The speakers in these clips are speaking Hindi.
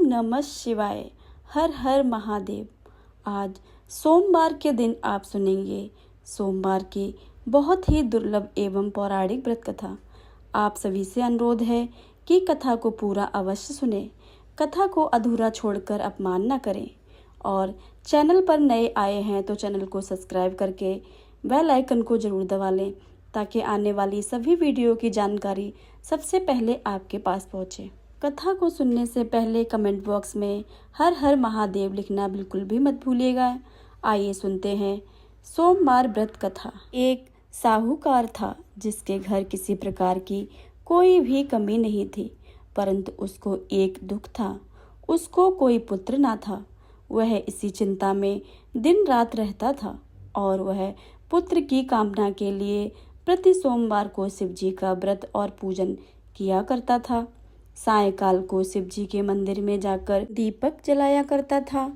नमः शिवाय। हर हर महादेव। आज सोमवार के दिन आप सुनेंगे सोमवार की बहुत ही दुर्लभ एवं पौराणिक व्रत कथा। आप सभी से अनुरोध है कि कथा को पूरा अवश्य सुने, कथा को अधूरा छोड़कर अपमान न करें और चैनल पर नए आए हैं तो चैनल को सब्सक्राइब करके बेल आइकन को जरूर दबा लें ताकि आने वाली सभी वीडियो की जानकारी सबसे पहले आपके पास पहुंचे। कथा को सुनने से पहले कमेंट बॉक्स में हर हर महादेव लिखना बिल्कुल भी मत भूलिएगा। आइए सुनते हैं सोमवार व्रत कथा। एक साहूकार था जिसके घर किसी प्रकार की कोई भी कमी नहीं थी, परंतु उसको एक दुख था, उसको कोई पुत्र ना था। वह इसी चिंता में दिन रात रहता था और वह पुत्र की कामना के लिए प्रति सोमवार को शिव जी का व्रत और पूजन किया करता था। सायंकाल को शिव जी के मंदिर में जाकर दीपक जलाया करता था।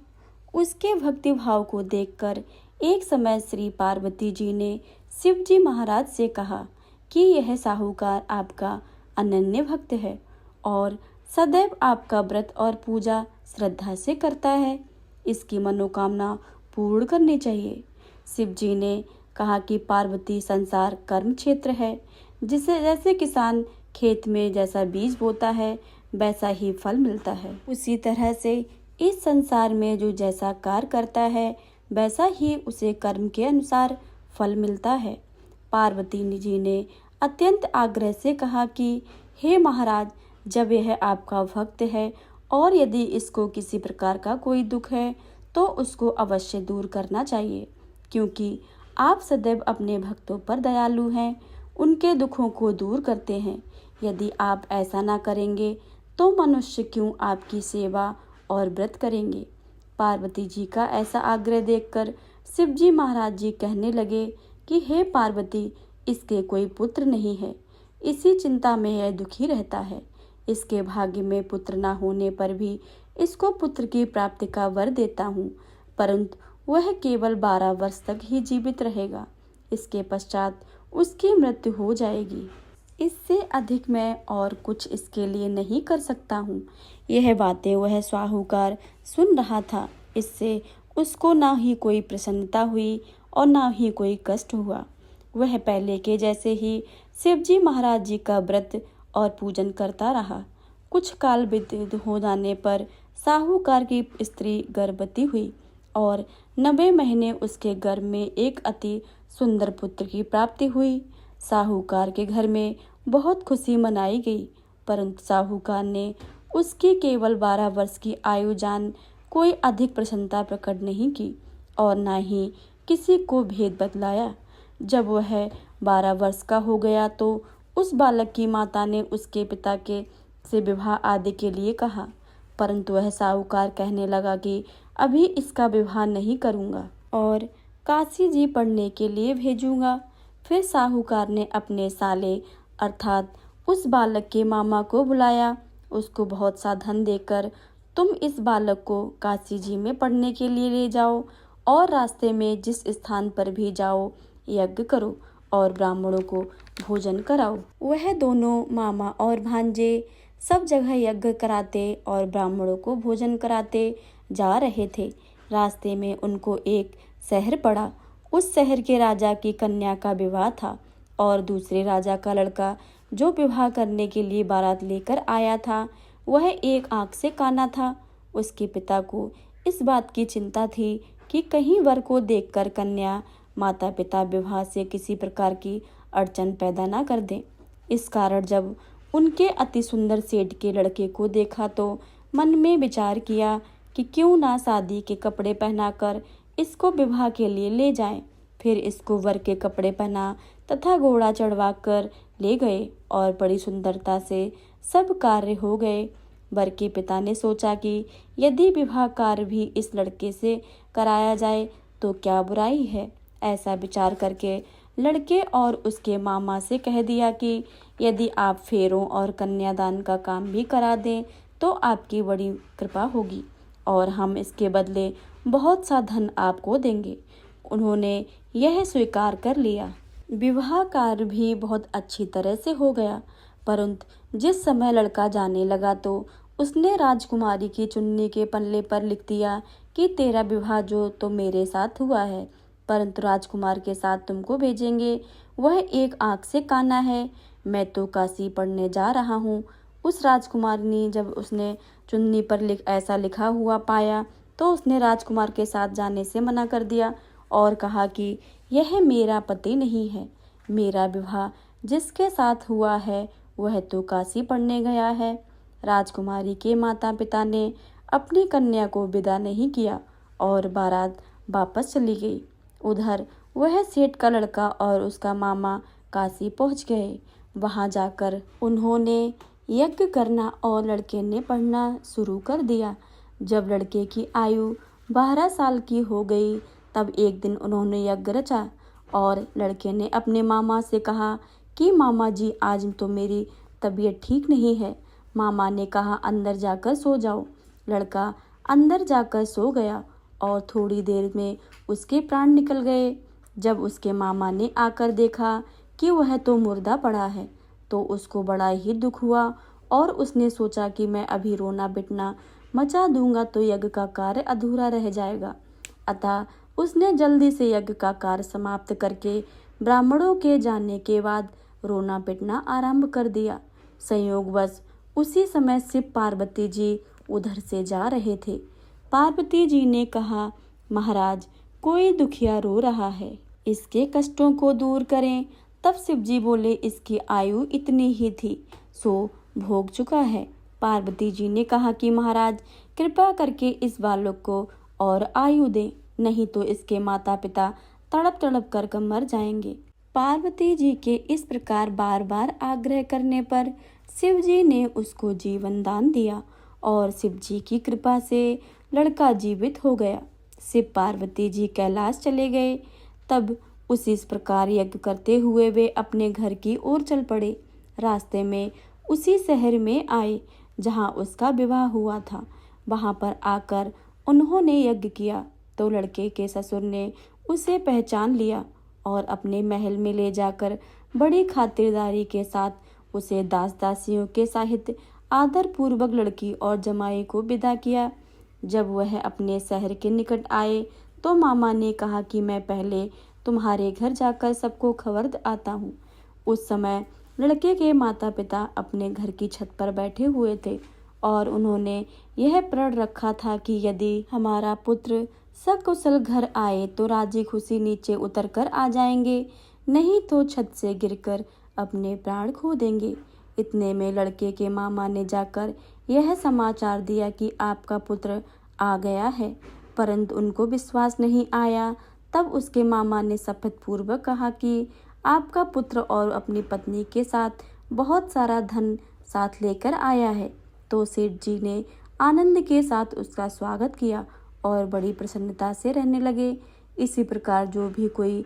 उसके भक्ति भाव को देखकर एक समय श्री पार्वती जी ने शिव जी महाराज से कहा कि यह साहूकार आपका अनन्य भक्त है और सदैव आपका व्रत और पूजा श्रद्धा से करता है, इसकी मनोकामना पूर्ण करनी चाहिए। शिव जी ने कहा कि पार्वती, संसार कर्म क्षेत्र है, जिसे जैसे किसान खेत में जैसा बीज बोता है वैसा ही फल मिलता है, उसी तरह से इस संसार में जो जैसा कार्य करता है वैसा ही उसे कर्म के अनुसार फल मिलता है। पार्वती जी ने अत्यंत आग्रह से कहा कि हे महाराज, जब यह आपका भक्त है और यदि इसको किसी प्रकार का कोई दुख है तो उसको अवश्य दूर करना चाहिए, क्योंकि आप सदैव अपने भक्तों पर दयालु हैं, उनके दुखों को दूर करते हैं। यदि आप ऐसा ना करेंगे तो मनुष्य क्यों आपकी सेवा और व्रत करेंगे। पार्वती जी का ऐसा आग्रह देखकर शिव जी महाराज जी कहने लगे कि हे पार्वती, इसके कोई पुत्र नहीं है, इसी चिंता में यह दुखी रहता है। इसके भाग्य में पुत्र ना होने पर भी इसको पुत्र की प्राप्ति का वर देता हूँ, परंतु वह केवल 12 वर्ष तक ही जीवित रहेगा, इसके पश्चात उसकी मृत्यु हो जाएगी। इससे अधिक मैं और कुछ इसके लिए नहीं कर सकता हूँ। यह बातें वह साहूकार सुन रहा था। इससे उसको ना ही कोई प्रसन्नता हुई और ना ही कोई कष्ट हुआ। वह पहले के जैसे ही शिव जी महाराज जी का व्रत और पूजन करता रहा। कुछ काल व्यतीत हो जाने पर साहूकार की स्त्री गर्भवती हुई और 90 महीने उसके गर्भ में एक अति सुंदर पुत्र की प्राप्ति हुई। साहूकार के घर में बहुत खुशी मनाई गई, परंतु साहूकार ने उसकी केवल 12 वर्ष की आयु जान कोई अधिक प्रसन्नता प्रकट नहीं की और न ही किसी को भेद बतलाया। जब वह 12 वर्ष का हो गया तो उस बालक की माता ने उसके पिता के से विवाह आदि के लिए कहा, परंतु वह साहूकार कहने लगा कि अभी इसका विवाह नहीं करूँगा और काशी जी पढ़ने के लिए भेजूँगा। फिर साहूकार ने अपने साले अर्थात उस बालक के मामा को बुलाया। उसको बहुत सा धन देकर तुम इस बालक को काशी जी में पढ़ने के लिए ले जाओ और रास्ते में जिस स्थान पर भी जाओ यज्ञ करो और ब्राह्मणों को भोजन कराओ। वह दोनों मामा और भांजे सब जगह यज्ञ कराते और ब्राह्मणों को भोजन कराते जा रहे थे। रास्ते में उनको एक शहर पड़ा। उस शहर के राजा की कन्या का विवाह था और दूसरे राजा का लड़का जो विवाह करने के लिए बारात लेकर आया था वह एक आंख से काना था। उसके पिता को इस बात की चिंता थी कि कहीं वर को देखकर कन्या माता पिता विवाह से किसी प्रकार की अड़चन पैदा ना कर दें। इस कारण जब उनके अति सुंदर सेठ के लड़के को देखा तो मन में विचार किया कि क्यों ना शादी के कपड़े पहनाकर इसको विवाह के लिए ले जाएं। फिर इसको वर के कपड़े पहना तथा घोड़ा चढ़वा कर ले गए और बड़ी सुंदरता से सब कार्य हो गए। वर के पिता ने सोचा कि यदि विवाह कार्य भी इस लड़के से कराया जाए तो क्या बुराई है। ऐसा विचार करके लड़के और उसके मामा से कह दिया कि यदि आप फेरों और कन्यादान का काम भी करा दें तो आपकी बड़ी कृपा होगी और हम इसके बदले बहुत सा धन आपको देंगे। उन्होंने यह स्वीकार कर लिया। विवाह कार्य भी बहुत अच्छी तरह से हो गया, परंतु जिस समय लड़का जाने लगा तो उसने राजकुमारी की चुन्नी के पल्ले पर लिख दिया कि तेरा विवाह जो तो मेरे साथ हुआ है, परंतु राजकुमार के साथ तुमको भेजेंगे। वह एक आँख से काना है। मैं तो काशी पढ़ने जा रहा हूँ। उस राजकुमारी ने जब उसने चुन्नी पर ऐसा लिखा हुआ पाया तो उसने राजकुमार के साथ जाने से मना कर दिया और कहा कि यह मेरा पति नहीं है। मेरा विवाह जिसके साथ हुआ है वह तो काशी पढ़ने गया है। राजकुमारी के माता पिता ने अपनी कन्या को विदा नहीं किया और बारात वापस चली गई। उधर वह सेठ का लड़का और उसका मामा काशी पहुंच गए। वहां जाकर उन्होंने यज्ञ करना और लड़के ने पढ़ना शुरू कर दिया। जब लड़के की आयु 12 साल की हो गई तब एक दिन उन्होंने यज्ञ रचा और लड़के ने अपने मामा से कहा कि मामा जी आज तो मेरी तबीयत ठीक नहीं है। मामा ने कहा अंदर जाकर सो जाओ। लड़का अंदर जाकर सो गया और थोड़ी देर में उसके प्राण निकल गए। जब उसके मामा ने आकर देखा कि वह तो मुर्दा पड़ा है तो उसको बड़ा ही दुख हुआ और उसने सोचा कि मैं अभी रोना पिटना मचा दूंगा तो यज्ञ का कार्य अधूरा रह जाएगा। अतः उसने जल्दी से यज्ञ का कार्य समाप्त करके ब्राह्मणों के जाने के बाद रोना पिटना आरंभ कर दिया। संयोगवश उसी समय शिव पार्वती जी उधर से जा रहे थे। पार्वती जी ने कहा, महाराज कोई दुखिया रो रहा है, इसके कष्टों को दूर करें। तब शिव जी बोले, इसकी आयु इतनी ही थी सो भोग चुका है। पार्वती जी ने कहा कि महाराज कृपा करके इस बालक को और आयु दें, नहीं तो इसके माता पिता तड़प तड़प कर मर जाएंगे। पार्वती जी के इस प्रकार बार बार आग्रह करने पर शिव जी ने उसको जीवन दान दिया और शिव जी की कृपा से लड़का जीवित हो गया। शिव पार्वती जी कैलाश चले गए। तब उसी प्रकार यज्ञ करते हुए वे अपने घर की ओर चल पड़े। रास्ते में उसी शहर में आए जहाँ उसका विवाह हुआ था। वहाँ पर आकर उन्होंने यज्ञ किया तो लड़के के ससुर ने उसे पहचान लिया और अपने महल में ले जाकर बड़ी खातिरदारी के साथ उसे दास दासियों के सहित आदर पूर्वक लड़की और जमाई को विदा किया। जब वह अपने शहर के निकट आए तो मामा ने कहा कि मैं पहले तुम्हारे घर जाकर सबको खबर आता हूँ। उस समय लड़के के माता पिता अपने घर की छत पर बैठे हुए थे और उन्होंने यह प्रण रखा था कि यदि हमारा पुत्र सकुशल घर आए तो राजी खुशी नीचे उतर कर आ जाएंगे, नहीं तो छत से गिरकर अपने प्राण खो देंगे। इतने में लड़के के मामा ने जाकर यह समाचार दिया कि आपका पुत्र आ गया है, परंतु उनको विश्वास नहीं आया। तब उसके मामा ने शपथ पूर्वक कहा कि आपका पुत्र और अपनी पत्नी के साथ बहुत सारा धन साथ लेकर आया है। तो सेठ जी ने आनंद के साथ उसका स्वागत किया और बड़ी प्रसन्नता से रहने लगे। इसी प्रकार जो भी कोई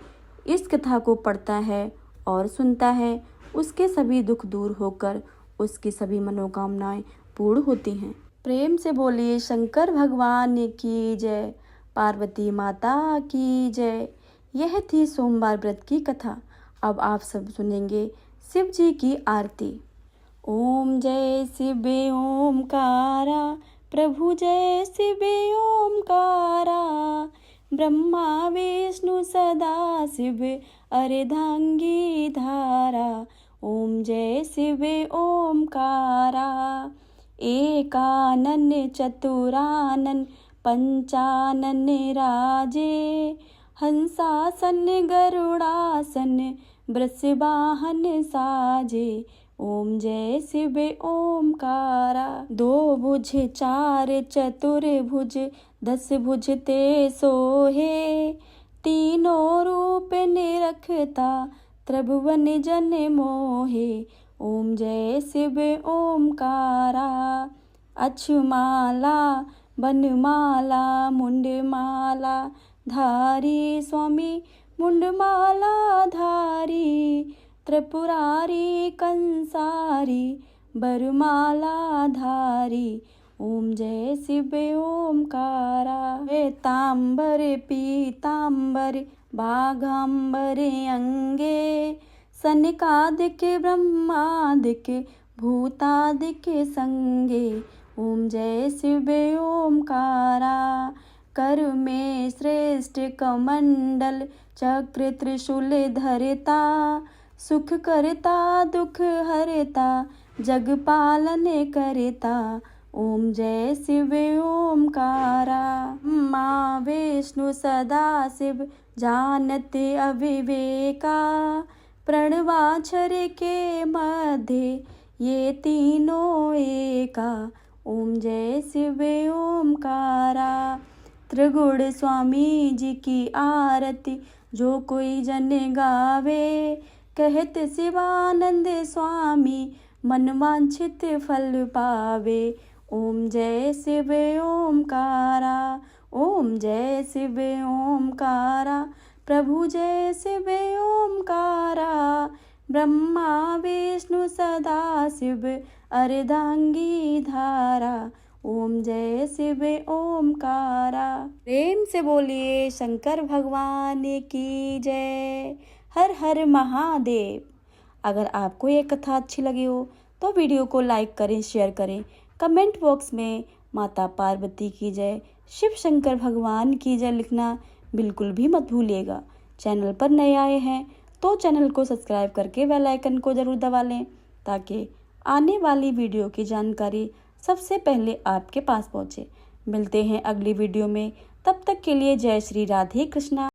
इस कथा को पढ़ता है और सुनता है उसके सभी दुख दूर होकर उसकी सभी मनोकामनाएं पूर्ण होती हैं। प्रेम से बोलिए शंकर भगवान की जय, पार्वती माता की जय। यह थी सोमवार व्रत की कथा। अब आप सब सुनेंगे शिव जी की आरती। ओम जय शिव ओमकारा, प्रभु जय शिव ओमकारा, ब्रह्मा विष्णु सदा शिव अर्धांगी धारा। ओम जय शिव ओमकारा, एकानन चतुरानन पंचानन राजे, हंसासन गरुड़ासन वृषवाहन साजे। ओम जय शिव ओमकारा, दो भुज चार चतुर्भुज 10 भुज ते सोहे, तीनों रूप निरखता त्रिभुवन जन मोहे। ओम जय शिव ओमकारा, अक्षमाला वनमाला मुंडमाला धारी, स्वामी मुंडमाला धारी, त्रिपुरारी कंसारी बरमाला धारी। ओम जय शिव ओमकारा, श्वेतांबर पीतांबर बाघांबर अंगे, सनकादिक ब्रह्मादिक भूतादिक संगे। ओम जय शिव ओमकारा। कर में श्रेष्ठ कमंडल चक्र त्रिशूल धरता। सुख करता दुख हरता जग पालन करता। ओम जय शिव ओमकारा। माँ विष्णु सदा शिव जानत अविवेका। प्रणवाक्षर के मध्य ये तीनों एका। ओम जय शिव ओमकारा। त्रिगुण स्वामी जी की आरती जो कोई जन गावे। कहत शिवानंद स्वामी मन वांछित फल पावे। ओम जय शिव ओमकारा। ओम जय शिव ओमकारा। प्रभु जय शिव ओमकारा। ब्रह्मा विष्णु सदा शिव अर्धांगी धारा। ओम जय शिव ओमकारा। प्रेम से बोलिए शंकर भगवान की जय। हर हर महादेव। अगर आपको ये कथा अच्छी लगी हो तो वीडियो को लाइक करें, शेयर करें। कमेंट बॉक्स में माता पार्वती की जय, शिव शंकर भगवान की जय लिखना बिल्कुल भी मत भूलिएगा। चैनल पर नए आए हैं तो चैनल को सब्सक्राइब करके बेल आइकन को ज़रूर दबा लें ताकि आने वाली वीडियो की जानकारी सबसे पहले आपके पास पहुंचे। मिलते हैं अगली वीडियो में, तब तक के लिए जय श्री राधे कृष्णा।